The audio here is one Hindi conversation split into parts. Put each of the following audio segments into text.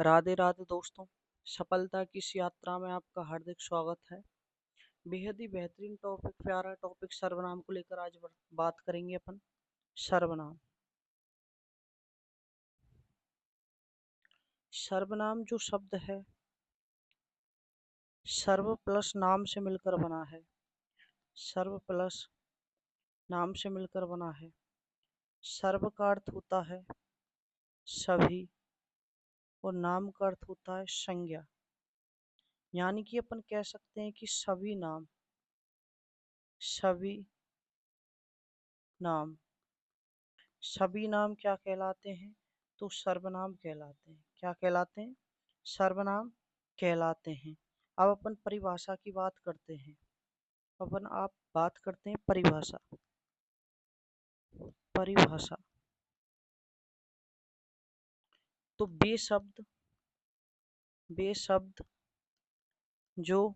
राधे राधे दोस्तों। सफलता की इस यात्रा में आपका हार्दिक स्वागत है। बेहद ही बेहतरीन टॉपिक, प्यारा टॉपिक सर्वनाम को लेकर आज बात करेंगे अपन। सर्वनाम। सर्वनाम जो शब्द है सर्व प्लस नाम से मिलकर बना है। सर्व प्लस नाम से मिलकर बना है। सर्व का अर्थ होता है सभी और नाम का अर्थ होता है संज्ञा। यानी कि अपन कह सकते हैं कि सभी नाम सभी नाम क्या कहलाते हैं? तो सर्वनाम कहलाते हैं। क्या कहलाते हैं? सर्वनाम कहलाते हैं। अब अपन परिभाषा की बात करते हैं। आप बात करते हैं परिभाषा। परिभाषा तो वे शब्द जो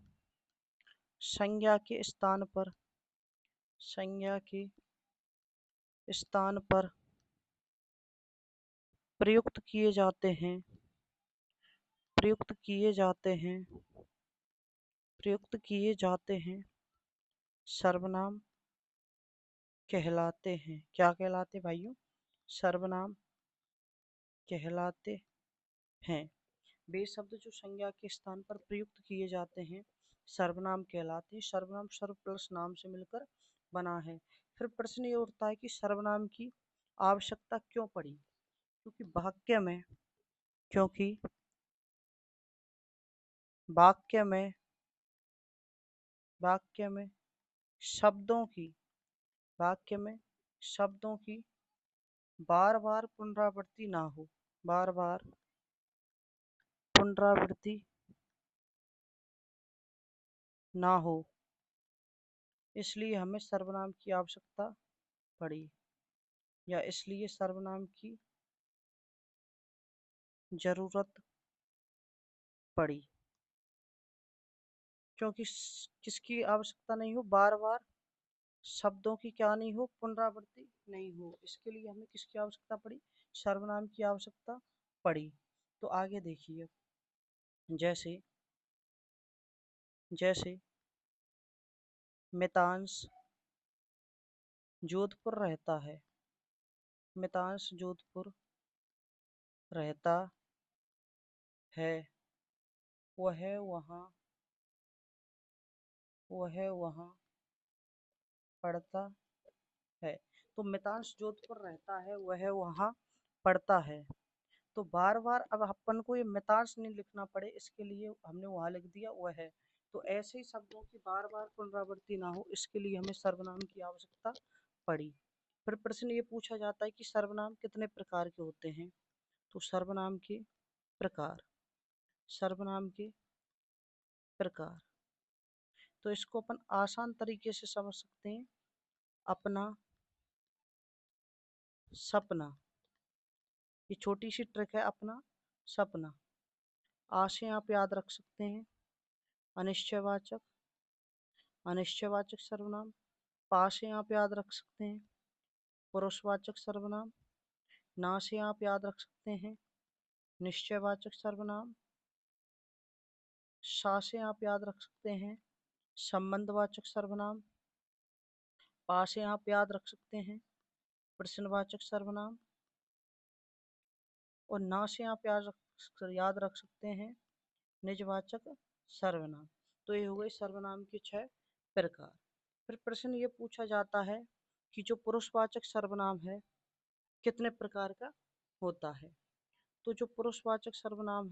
संज्ञा के स्थान पर प्रयुक्त किए जाते हैं प्रयुक्त किए जाते हैं प्रयुक्त किए जाते हैं सर्वनाम कहलाते हैं। क्या कहलाते भाइयों? सर्वनाम कहलाते हैं। वे शब्द जो संज्ञा के स्थान पर प्रयुक्त किए जाते हैं सर्वनाम कहलाते हैं। सर्वनाम सर्व प्लस नाम से मिलकर बना है। फिर प्रश्न ये उठता है कि सर्वनाम की आवश्यकता क्यों पड़ी? क्योंकि वाक्य में वाक्य में शब्दों की वाक्य में शब्दों की बार बार पुनरावृत्ति ना हो। बार बार पुनरावृत्ति ना हो, इसलिए हमें सर्वनाम की आवश्यकता पड़ी, या इसलिए सर्वनाम की जरूरत पड़ी। क्योंकि किसकी आवश्यकता नहीं हो? बार बार शब्दों की क्या नहीं हो? पुनरावृत्ति नहीं हो। इसके लिए हमें किसकी आवश्यकता पड़ी? सर्वनाम की आवश्यकता पड़ी। तो आगे देखिए, जैसे जैसे मितांश जोधपुर रहता है। मितांश जोधपुर रहता है। वह वहाँ वह वहाँ पढ़ता है। तो मितांश जोधपुर रहता है, वह वहाँ पढ़ता है। तो बार बार अब अपन को ये मितांश नहीं लिखना पड़े, इसके लिए हमने वहाँ लिख दिया वह है। तो ऐसे ही शब्दों की बार बार पुनरावृत्ति ना हो, इसके लिए हमें सर्वनाम की आवश्यकता पड़ी। फिर प्रश्न ये पूछा जाता है कि सर्वनाम कितने प्रकार के होते हैं? तो प्रकार सर्वनाम के प्रकार तो इसको अपन आसान तरीके से समझ सकते हैं। अपना, सपना। ये छोटी सी ट्रिक है। अपना, सपना। आ से आप याद रख सकते हैं अनिश्चयवाचक अनिश्चयवाचक सर्वनाम। पा से आप याद रख सकते हैं पुरुषवाचक सर्वनाम। ना से आप याद रख सकते हैं निश्चयवाचक सर्वनाम। सा से आप याद रख सकते हैं संबंधवाचक सर्वनाम। पा से आप याद रख सकते हैं प्रश्नवाचक सर्वनाम। और ना से आप याद रख सकते हैं निजवाचक सर्वनाम। तो ये हो गई सर्वनाम की 6 प्रकार। फिर प्रश्न ये पूछा जाता है कि जो पुरुषवाचक सर्वनाम है कितने प्रकार का होता है? तो जो पुरुषवाचक सर्वनाम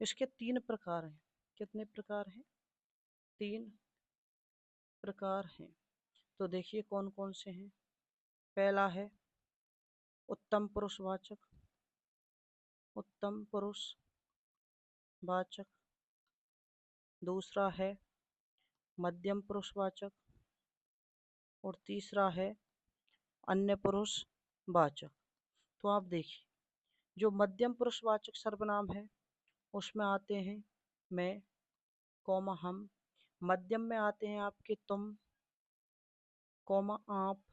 इसके 3 प्रकार हैं। कितने प्रकार हैं? 3 प्रकार हैं। तो देखिए कौन कौन से हैं। पहला है उत्तम पुरुषवाचक। उत्तम पुरुषवाचक। दूसरा है मध्यम पुरुषवाचक। और तीसरा है अन्य पुरुषवाचक। तो आप देखिए, जो मध्यम पुरुषवाचक सर्वनाम है उसमें आते हैं मैं, कौमा हम। मध्यम में आते हैं आपके तुम, कौमा आप।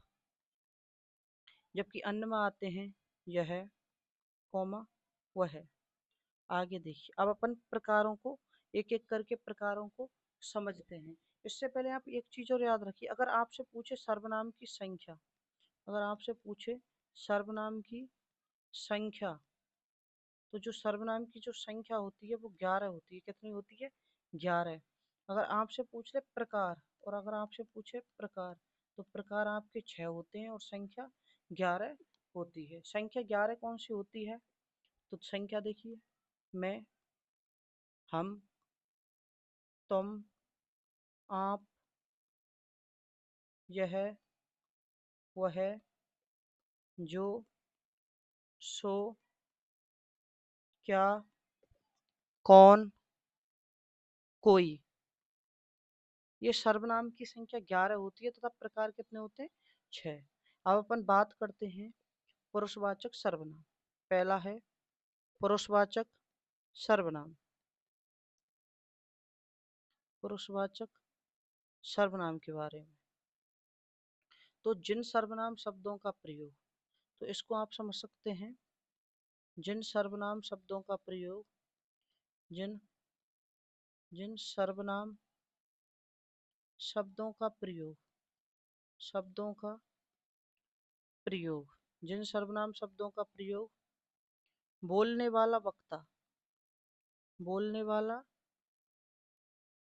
जबकि अन्य में आते हैं यह, कौमा, वह। आगे देखिए, अब अपन प्रकारों को एक एक करके प्रकारों को समझते हैं। इससे पहले आप एक चीज और याद रखिए, अगर आपसे पूछे सर्वनाम की संख्या, अगर आपसे पूछे सर्वनाम की संख्या, तो जो सर्वनाम की जो संख्या होती है वो 11 होती है। कितनी होती है? 11। अगर आपसे पूछ ले प्रकार, और अगर आपसे पूछे प्रकार, तो प्रकार आपके 6 होते हैं और संख्या 11 होती है। संख्या 11 कौन सी होती है? तो संख्या देखिए, मैं, हम, तुम, आप, यह, वह, जो, सो, क्या, कौन, कोई। ये सर्वनाम की संख्या 11 होती है तथा प्रकार कितने होते हैं? 6। अब अपन बात करते हैं पुरुषवाचक सर्वनाम। पहला है पुरुषवाचक सर्वनाम। पुरुषवाचक सर्वनाम के बारे में, तो जिन सर्वनाम शब्दों का प्रयोग, तो इसको आप समझ सकते हैं, जिन सर्वनाम शब्दों का प्रयोग, जिन जिन सर्वनाम शब्दों का प्रयोग, शब्दों का प्रयोग, जिन सर्वनाम शब्दों का प्रयोग बोलने वाला वक्ता, बोलने वाला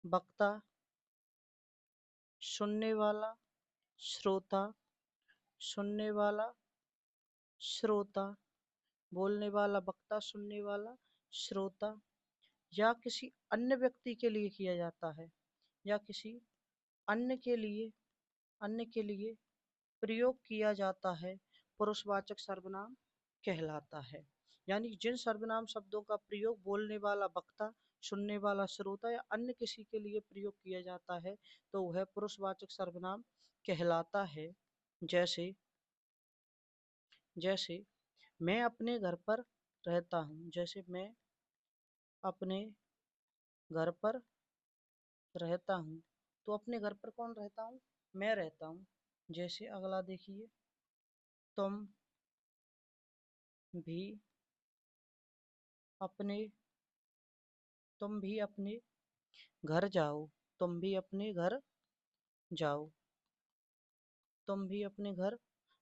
वक्ता, सुनने वाला श्रोता, सुनने वाला श्रोता, बोलने वाला वक्ता, सुनने वाला श्रोता, या किसी अन्य व्यक्ति के लिए किया जाता है, या किसी अन्य के लिए, अन्य के लिए प्रयोग किया जाता है, पुरुषवाचक सर्वनाम कहलाता है। यानी जिन सर्वनाम शब्दों का प्रयोग बोलने वाला वक्ता, सुनने वाला श्रोता या अन्य किसी के लिए प्रयोग किया जाता है, तो वह पुरुषवाचक सर्वनाम कहलाता है। जैसे, जैसे मैं अपने घर पर रहता हूँ, जैसे मैं अपने घर पर रहता हूँ, तो अपने घर पर कौन रहता हूँ? मैं रहता हूँ। जैसे अगला देखिए, तुम भी अपने, तुम भी अपने घर जाओ, तुम भी अपने घर जाओ, तुम भी अपने घर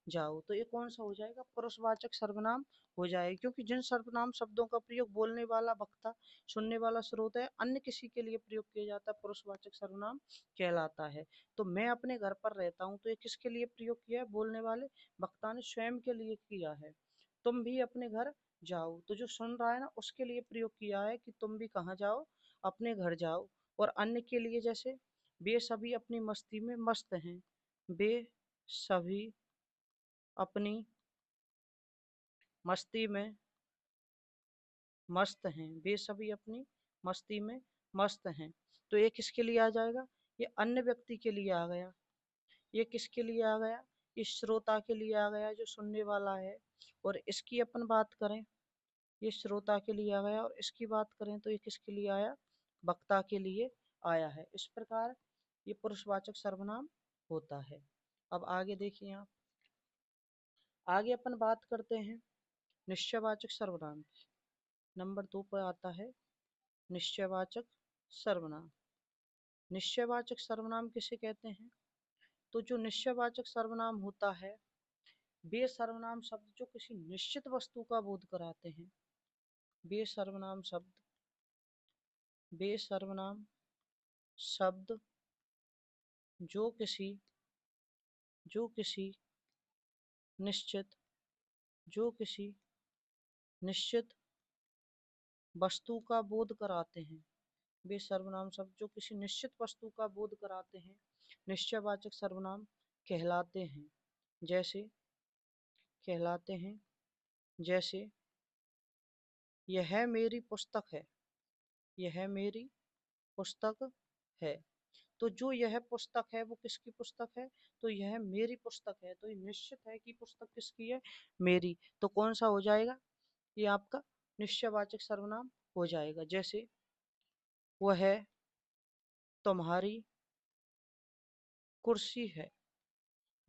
जाओ। तो ये कौन सा हो जाएगा? पुरुषवाचक सर्वनाम हो जाएगा, क्योंकि जिन सर्वनाम शब्दों का प्रयोग बोलने वाला वक्ता, सुनने वाला श्रोता है, अन्य किसी के लिए प्रयोग किया जाता है, पुरुषवाचक सर्वनाम कहलाता है। तो मैं अपने घर पर रहता हूँ, तो ये किसके लिए प्रयोग किया है? बोलने वाले वक्ता ने स्वयं के लिए किया है। तुम भी अपने घर जाओ, तो जो सुन रहा है ना, उसके लिए प्रयोग किया है कि तुम भी कहाँ जाओ? अपने घर जाओ। और अन्य के लिए, जैसे वे सभी अपनी मस्ती में मस्त हैं, वे सभी अपनी मस्ती में मस्त हैं, वे सभी अपनी मस्ती में मस्त हैं। तो ये किसके लिए आ जाएगा? ये अन्य व्यक्ति के लिए आ गया। ये किसके लिए आ गया? इस श्रोता के लिए आ गया जो सुनने वाला है। और इसकी अपन बात करें, ये श्रोता के लिए आ गया, और इसकी बात करें तो ये किसके लिए आया? वक्ता के लिए आया है। इस प्रकार ये पुरुषवाचक सर्वनाम होता है। अब आगे देखिए आप, आगे अपन बात करते हैं निश्चयवाचक सर्वनाम की। नंबर 2 पर आता है निश्चयवाचक सर्वनाम। निश्चयवाचक सर्वनाम किसे कहते हैं? तो जो निश्चयवाचक सर्वनाम होता है, वे सर्वनाम शब्द जो किसी निश्चित वस्तु का बोध कराते हैं। वे सर्वनाम शब्द, वे सर्वनाम शब्द जो किसी, जो किसी निश्चित, जो किसी निश्चित वस्तु का बोध कराते हैं। वे सर्वनाम शब्द जो किसी निश्चित वस्तु का बोध कराते हैं, निश्चयवाचक सर्वनाम कहलाते हैं। जैसे, कहलाते हैं जैसे यह मेरी पुस्तक है, यह मेरी पुस्तक है। तो जो यह पुस्तक है वो किसकी पुस्तक है? तो यह मेरी पुस्तक है। तो ये निश्चित है कि पुस्तक किसकी है? मेरी। तो कौन सा हो जाएगा? ये आपका निश्चयवाचक सर्वनाम हो जाएगा। जैसे वह तुम्हारी कुर्सी है,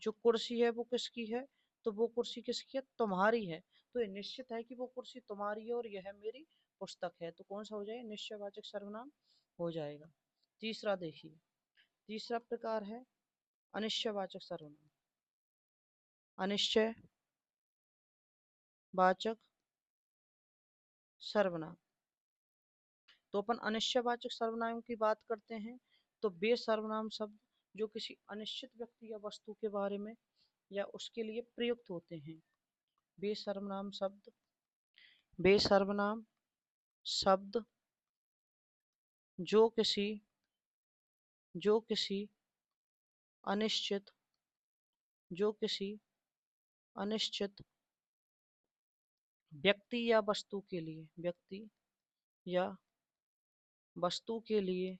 जो कुर्सी है वो किसकी है? तो वो कुर्सी किसकी है? तुम्हारी है। तो ये निश्चित है कि वो कुर्सी तुम्हारी है और यह मेरी पुस्तक है। तो कौन सा हो जाएगा? निश्चयवाचक सर्वनाम हो जाएगा। तीसरा देखिए, तीसरा प्रकार है अनिश्चयवाचक सर्वनाम। अनिश्चयवाचक सर्वनाम। तो अपन अनिश्चयवाचक सर्वनाम की बात करते हैं तो वे सर्वनाम शब्द जो किसी अनिश्चित व्यक्ति या वस्तु के बारे में या उसके लिए प्रयुक्त होते हैं। वे सर्वनाम शब्द, वे सर्वनाम शब्द जो किसी जो किसी अनिश्चित जो किसी अनिश्चित व्यक्ति या वस्तु के लिए व्यक्ति या वस्तु के लिए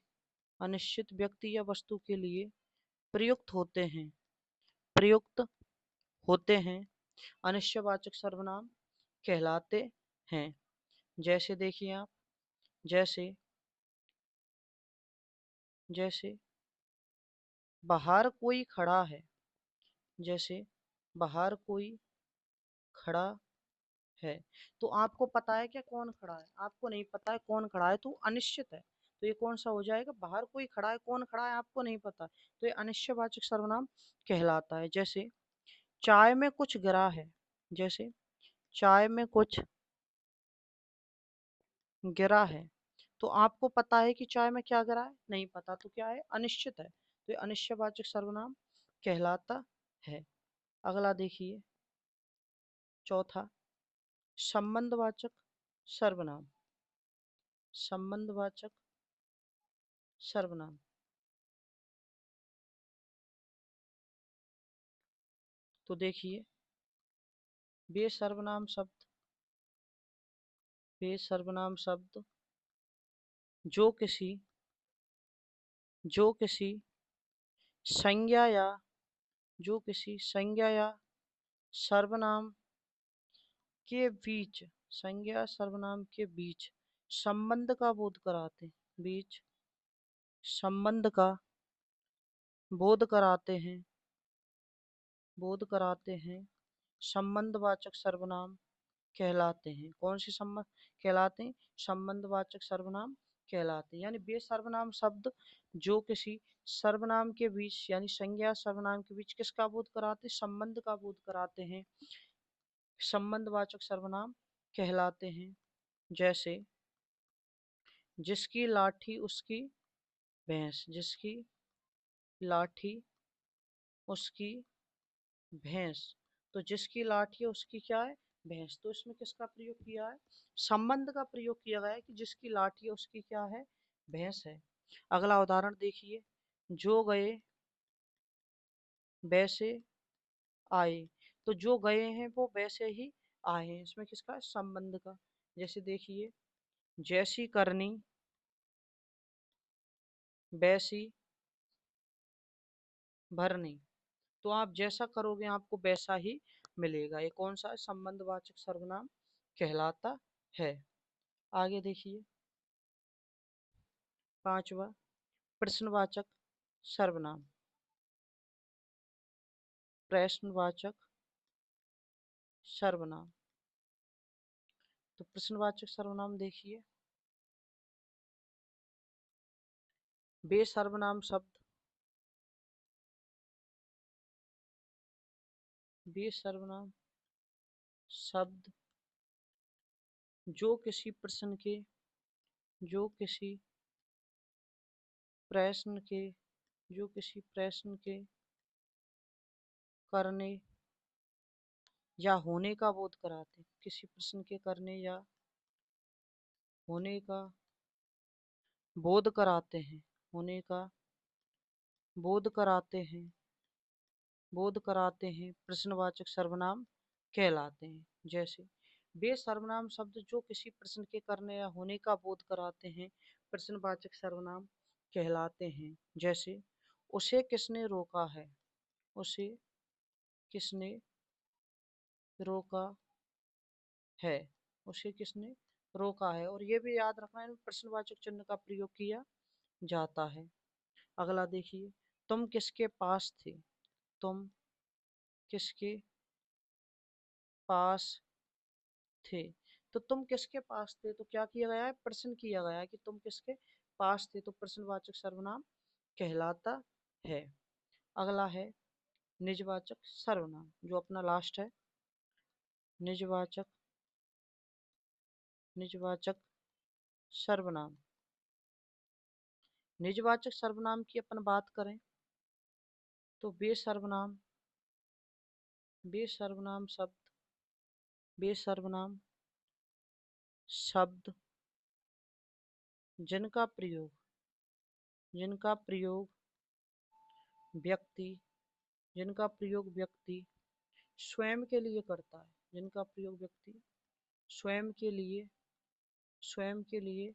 अनिश्चित व्यक्ति या वस्तु के लिए प्रयुक्त होते हैं प्रयुक्त होते हैं अनिश्चयवाचक सर्वनाम कहलाते हैं। जैसे देखिए आप, जैसे जैसे बाहर कोई खड़ा है। जैसे बाहर कोई खड़ा है। तो आपको पता है क्या कौन खड़ा है? आपको नहीं पता है कौन खड़ा है, तो अनिश्चित है। तो ये कौन सा हो जाएगा? बाहर कोई खड़ा है, कौन खड़ा है आपको नहीं पता, तो ये अनिश्चयवाचक सर्वनाम कहलाता है। जैसे चाय में कुछ गिरा है। जैसे चाय में कुछ गिरा है। तो आपको पता है कि चाय में क्या गिरा है? नहीं पता, तो क्या है? अनिश्चित है। तो ये अनिश्चयवाचक सर्वनाम कहलाता है। अगला देखिए, चौथा संबंधवाचक सर्वनाम। संबंधवाचक सर्वनाम। तो देखिए, वे सर्वनाम शब्द वे सर्वनाम शब्द जो किसी जो किसी संज्ञा या जो किसी संज्ञा या सर्वनाम के बीच संज्ञा सर्वनाम के बीच संबंध का बोध कराते बीच संबंध का बोध कराते हैं बोध कराते हैं संबंधवाचक सर्वनाम कहलाते हैं। कौन से संबंध कहलाते हैं? संबंधवाचक सर्वनाम कहलाते हैं। यानी वे सर्वनाम शब्द जो किसी सर्वनाम के बीच यानी संज्ञा सर्वनाम के बीच किसका बोध कराते हैं? संबंध का बोध कराते हैं, संबंधवाचक सर्वनाम कहलाते हैं। जैसे जिसकी लाठी उसकी भैंस। जिसकी लाठी उसकी भैंस। तो जिसकी लाठी है उसकी क्या है? भैंस। तो इसमें किसका प्रयोग किया है? संबंध का प्रयोग किया गया है कि जिसकी लाठी है उसकी क्या है? भैंस है। अगला उदाहरण देखिए, जो गए वैसे आए। तो जो गए हैं वो वैसे ही आए हैं। इसमें किसका है? संबंध का। जैसे देखिए, जैसी करनी वैसी भरनी। तो आप जैसा करोगे आपको वैसा ही मिलेगा। ये कौन सा है? संबंधवाचक सर्वनाम कहलाता है। आगे देखिए, पांचवा प्रश्नवाचक सर्वनाम। प्रश्नवाचक सर्वनाम। तो प्रश्नवाचक सर्वनाम देखिए, वे सर्वनाम शब्द वे सर्वनाम शब्द जो किसी प्रश्न के जो किसी प्रश्न के जो किसी प्रश्न के करने या होने का बोध कराते। किसी प्रश्न के करने या होने का बोध कराते हैं। होने का बोध कराते हैं बोध कराते हैं प्रश्नवाचक सर्वनाम कहलाते हैं। जैसे वे सर्वनाम शब्द जो किसी प्रश्न के करने या होने का बोध कराते हैं प्रश्नवाचक सर्वनाम कहलाते हैं। जैसे उसे किसने रोका है। उसे किसने रोका है। उसे किसने रोका है। और ये भी याद रखना है प्रश्नवाचक चिन्ह का प्रयोग किया जाता है। अगला देखिए, तुम किसके पास थे। तुम किसके पास थे। तो तुम किसके पास थे, तो क्या किया गया है, प्रश्न किया गया है कि तुम किसके पास थे, तो प्रश्नवाचक सर्वनाम कहलाता है। अगला है निजवाचक सर्वनाम, जो अपना लास्ट है। निजवाचक निजवाचक सर्वनाम। निजवाचक सर्वनाम की अपन बात करें तो बेसर्वनाम शब्द जिनका प्रयोग व्यक्ति स्वयं के लिए करता है, जिनका प्रयोग व्यक्ति स्वयं के लिए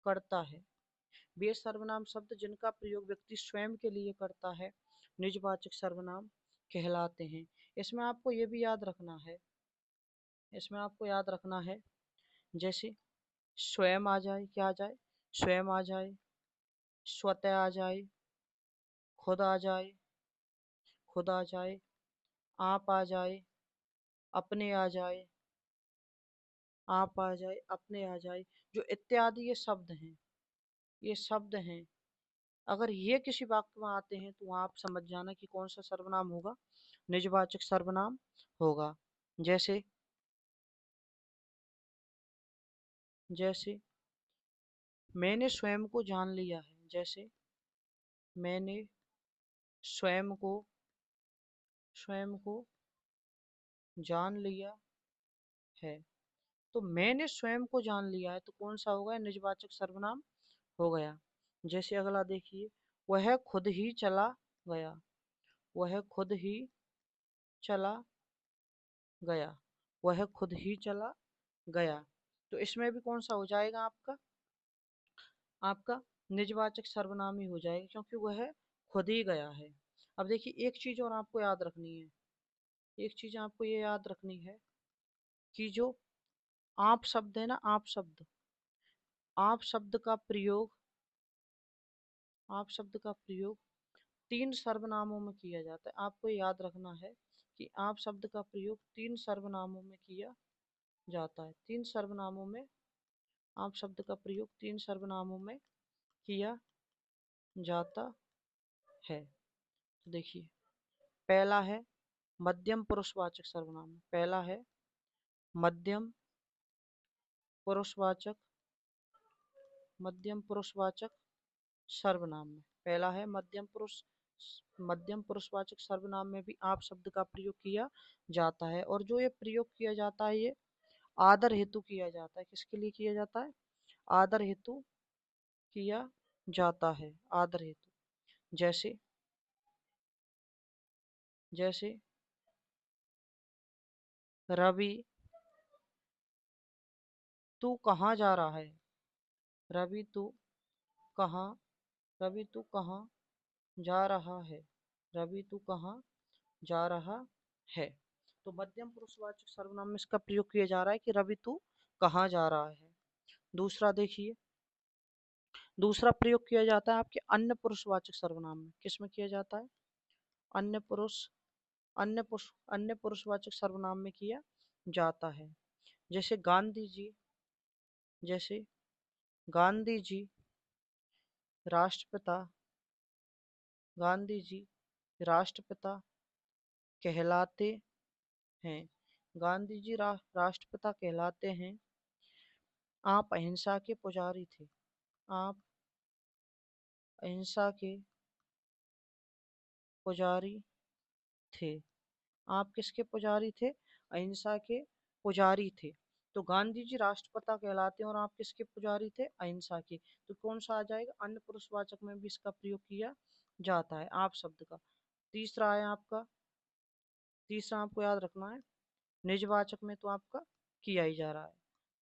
करता है। बेसर्वनाम शब्द जिनका प्रयोग व्यक्ति स्वयं के लिए करता है निजवाचक सर्वनाम कहलाते हैं। इसमें आपको ये भी याद रखना है, जैसे स्वयं आ जाए, क्या आ जाए, स्वयं आ जाए, स्वतः आ जाए, खुद आ जाए, आप आ जाए, अपने आ जाए, अपने आ जाए, जो इत्यादि ये शब्द हैं। अगर ये किसी वाक्य में आते हैं तो आप समझ जाना कि कौन सा सर्वनाम होगा, निजवाचक सर्वनाम होगा। जैसे मैंने स्वयं को जान लिया है, जैसे मैंने स्वयं को जान लिया है। तो मैंने स्वयं को जान लिया है, तो कौन सा होगा, निजवाचक सर्वनाम हो गया। जैसे अगला देखिए, वह खुद ही चला गया, वह खुद ही चला गया, वह खुद ही चला गया। तो इसमें भी कौन सा हो जाएगा, आपका निजवाचक सर्वनाम ही हो जाएगा, क्योंकि वह खुद ही गया है। अब देखिए एक चीज और आपको याद रखनी है, एक चीज आपको ये याद रखनी है कि जो आप शब्द है ना, आप शब्द का प्रयोग तीन सर्वनामों में किया जाता है। आपको याद रखना है कि आप शब्द का प्रयोग तीन सर्वनामों में किया जाता है। आप शब्द का प्रयोग तीन सर्वनामों में किया जाता है। तो देखिए, पहला है मध्यम पुरुषवाचक सर्वनाम, पहला है मध्यम पुरुषवाचक सर्वनाम में, पहला है मध्यम पुरुषवाचक सर्वनाम में भी आप शब्द का प्रयोग किया जाता है। और जो ये प्रयोग किया जाता है ये आदर हेतु किया जाता है। किसके लिए किया जाता है, आदर हेतु किया जाता है, आदर हेतु। जैसे रवि तू कहाँ जा रहा है, रवि तू कहाँ रवि तू कहाँ जा रहा है, रवि तू कहाँ जा रहा है। तो मध्यम पुरुषवाचक सर्वनाम में इसका प्रयोग किया जा रहा है कि रवि तू कहाँ जा रहा है। दूसरा देखिए, दूसरा प्रयोग किया जाता है आपके अन्य पुरुषवाचक सर्वनाम में। किसमें किया जाता है, अन्य पुरुष अन्य पुरुषवाचक सर्वनाम में किया जाता है। जैसे गांधी जी राष्ट्रपिता गांधी जी राष्ट्रपिता कहलाते हैं, गांधी जी राष्ट्रपिता कहलाते हैं। आप अहिंसा के पुजारी थे, आप अहिंसा के पुजारी थे। आप किसके पुजारी थे, अहिंसा के पुजारी थे। तो गांधी जी राष्ट्रपिता कहलाते हैं और आप किसके पुजारी थे, अहिंसा के। तो कौन सा आ जाएगा, अन्य पुरुषवाचक में भी इसका प्रयोग किया जाता है आप शब्द का। तीसरा है आपका, तीसरा आपको याद रखना है, निजवाचक में तो आपका किया ही जा रहा है।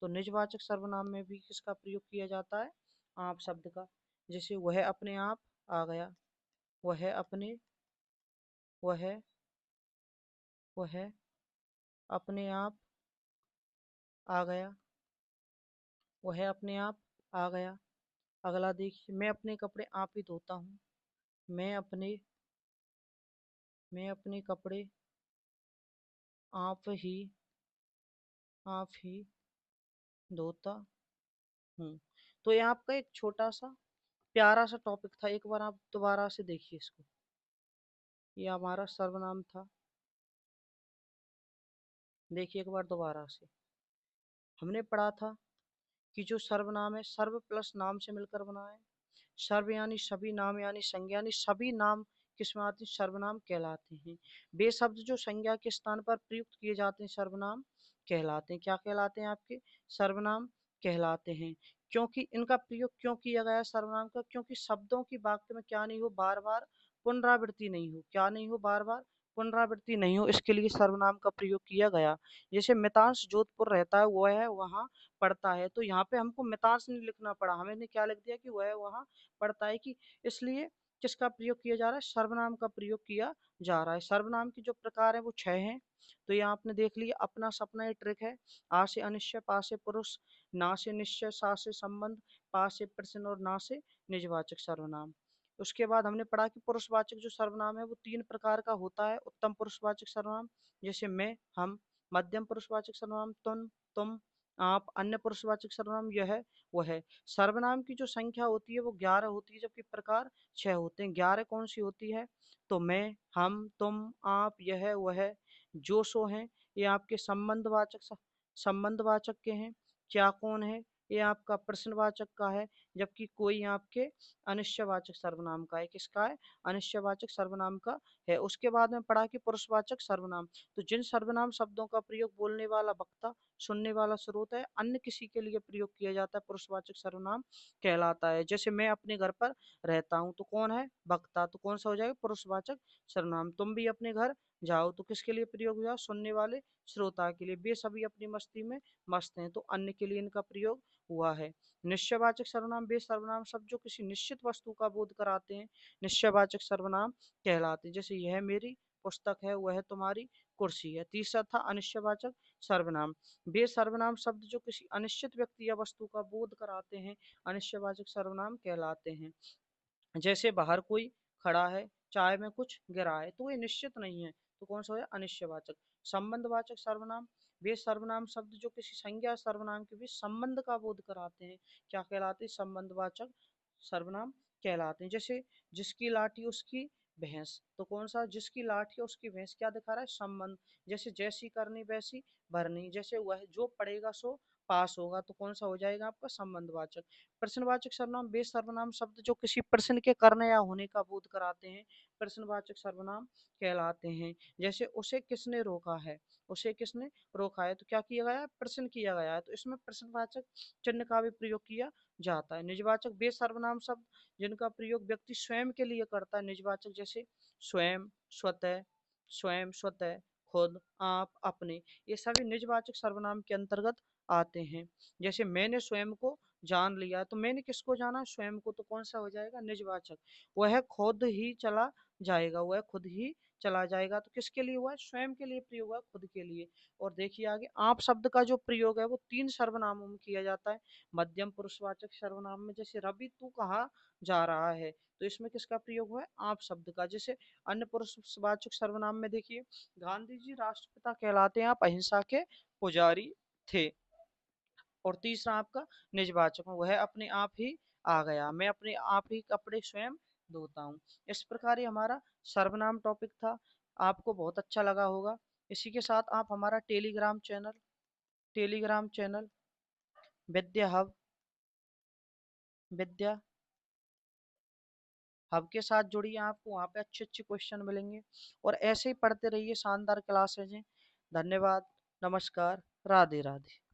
तो निजवाचक सर्वनाम में भी किसका प्रयोग किया जाता है, आप शब्द का। जैसे वह अपने आप आ गया, वह अपने वह वह अपने आप आ गया, वह अपने आप आ गया। अगला देखिए, मैं अपने कपड़े आप ही धोता हूँ, मैं अपने कपड़े आप ही धोता हूँ। तो ये आपका एक छोटा सा प्यारा सा टॉपिक था। एक बार आप दोबारा से देखिए इसको। ये हमारा सर्वनाम था। देखिए एक बार दोबारा से। हमने पढ़ा था कि जो सर्वनाम है सर्व प्लस नाम से मिलकर बना है। सर्व यानी सभी, नाम यानी संज्ञा, यानी सभी नाम किसमें आते हैं? सर्वनाम कहलाते हैं। वे शब्द जो संज्ञा के स्थान पर प्रयुक्त किए जाते हैं सर्वनाम कहलाते हैं। क्या कहलाते हैं आपके? सर्वनाम कहलाते हैं। क्योंकि इनका प्रयोग क्यों किया गया सर्वनाम का? क्योंकि शब्दों की वाक्य में क्या नहीं हो, बार बार पुनरावृत्ति नहीं हो। क्या नहीं हो? बार बार पुनरावृत्ति नहीं हो, इसके लिए सर्वनाम का प्रयोग किया गया। जैसे मितांश जोधपुर रहता है, वह है वहाँ पढ़ता है, तो यहाँ पे हमको मितांश नहीं लिखना पड़ा, हमने क्या लिख दिया कि वह वहाँ पड़ता है। कि इसलिए किसका प्रयोग किया जा रहा है? सर्वनाम का प्रयोग किया जा रहा है। सर्वनाम की जो प्रकार है वो 6 हैं। तो ये आपने देख लिया। अपना सपना, ये ट्रिक है। आ से अनिश्चय, पा से पुरुष, ना से निश्चय, सा से संबंध, पा से प्रश्न और ना से निजवाचक सर्वनाम। उसके बाद हमने पढ़ा कि पुरुषवाचक जो सर्वनाम है वो 3 प्रकार का होता है। उत्तम पुरुषवाचक सर्वनाम जैसे मैं, हम। मध्यम पुरुषवाचक सर्वनाम तुम, आप। अन्य पुरुषवाचक सर्वनाम यह, वह है। सर्वनाम की जो संख्या होती है वो 11 होती है, जबकि प्रकार 6 होते हैं। 11 कौन सी होती है? तो मैं, हम, तुम, आप, यह, वह, जो, सो हैं, ये आपके संबंधवाचक के हैं। क्या, कौन है, ये आपका प्रश्नवाचक का है। जबकि कोई आपके अनिश्चयवाचक सर्वनाम का है। किसका है? अनिश्चयवाचक सर्वनाम का है। उसके बाद में पढ़ा कि पुरुषवाचक सर्वनाम, तो जिन सर्वनाम शब्दों का प्रयोग बोलने वाला वक्ता, सुनने वाला स्रोत है, अन्य किसी के लिए प्रयोग किया जाता है, पुरुषवाचक सर्वनाम कहलाता है। जैसे मैं अपने घर पर रहता हूँ, तो कौन है? वक्ता, तो कौन सा हो जाएगा? पुरुषवाचक सर्वनाम। तुम भी अपने घर जाओ, तो किसके लिए प्रयोग हुआ? सुनने वाले श्रोता के लिए। वे सभी अपनी मस्ती में मस्त हैं, तो अन्य के लिए इनका प्रयोग हुआ है। निश्चयवाचक सर्वनाम, वे सर्वनाम शब्द जो किसी निश्चित वस्तु का बोध कराते हैं, निश्चयवाचक सर्वनाम कहलाते हैं। जैसे यह मेरी पुस्तक है, वह तुम्हारी कुर्सी है। तीसरा था अनिश्चयवाचक सर्वनाम, वे सर्वनाम शब्द जो किसी अनिश्चित व्यक्ति या वस्तु का बोध कराते हैं, अनिश्चयवाचक सर्वनाम कहलाते हैं। जैसे बाहर कोई खड़ा है, चाय में कुछ गिरा है, तो ये निश्चित नहीं है, तो कौन सा है? अनिश्चयवाचक। संबंधवाचक सर्वनाम, वे सर्वनाम शब्द जो किसी संज्ञा सर्वनाम के बीच संबंध का बोध कराते हैं, क्या कहलाते हैं? संबंधवाचक सर्वनाम कहलाते हैं। जैसे जिसकी लाठी उसकी भैंस, तो कौन सा? जिसकी लाठी उसकी भैंस, क्या दिखा रहा है? संबंध। जैसे जैसी करनी वैसी भरनी, जैसे वह जो पढ़ेगा सो पास होगा, तो कौन सा हो जाएगा आपका? संबंधवाचक। प्रश्नवाचक सर्वनाम, वे सर्वनाम शब्द जो किसी प्रश्न के करने या होने का बोध कराते हैं, प्रश्नवाचक सर्वनाम कहलाते हैं। जैसे उसे किसने रोका है, उसे किसने रोका है, तो क्या किया गया है? प्रश्न किया गया है, तो इसमें प्रश्नवाचक चिन्ह का भी प्रयोग किया जाता है। निजवाचक, वे सर्वनाम शब्द जिनका प्रयोग व्यक्ति स्वयं के लिए करता है, निजवाचक। जैसे स्वयं, स्वतः, स्वयं, स्वतः, खुद, आप, अपने, ये सभी निजवाचक सर्वनाम के अंतर्गत आते हैं। जैसे मैंने स्वयं को जान लिया, तो मैंने किसको जाना? स्वयं को, तो कौन सा हो जाएगा? निजवाचक। वह खुद ही चला जाएगा, वह खुद ही चला जाएगा, तो किसके लिए हुआ है? स्वयं के लिए प्रयोग हुआ, खुद के लिए। और देखिए आगे, आप शब्द का जो प्रयोग है वो 3 सर्वनामों में किया जाता है। मध्यम पुरुषवाचक सर्वनाम में जैसे रवि तू कहाँ जा रहा है, तो इसमें किसका प्रयोग हुआ है? आप शब्द का। जैसे अन्य पुरुषवाचक सर्वनाम में देखिए, गांधी जी राष्ट्रपिता कहलाते हैं, आप अहिंसा के पुजारी थे। और तीसरा आपका निजवाचक, वह अपने आप ही आ गया, मैं अपने आप ही कपड़े स्वयं धोता हूँ। इस प्रकार ये हमारा सर्वनाम टॉपिक था। आपको बहुत अच्छा लगा होगा। इसी के साथ आप हमारा टेलीग्राम चैनल विद्या हब विद्या हब के साथ जुड़िए। आपको वहाँ पे अच्छे अच्छे क्वेश्चन मिलेंगे, और ऐसे ही पढ़ते रहिए। शानदार क्लासेज हैं। धन्यवाद, नमस्कार, राधे राधे।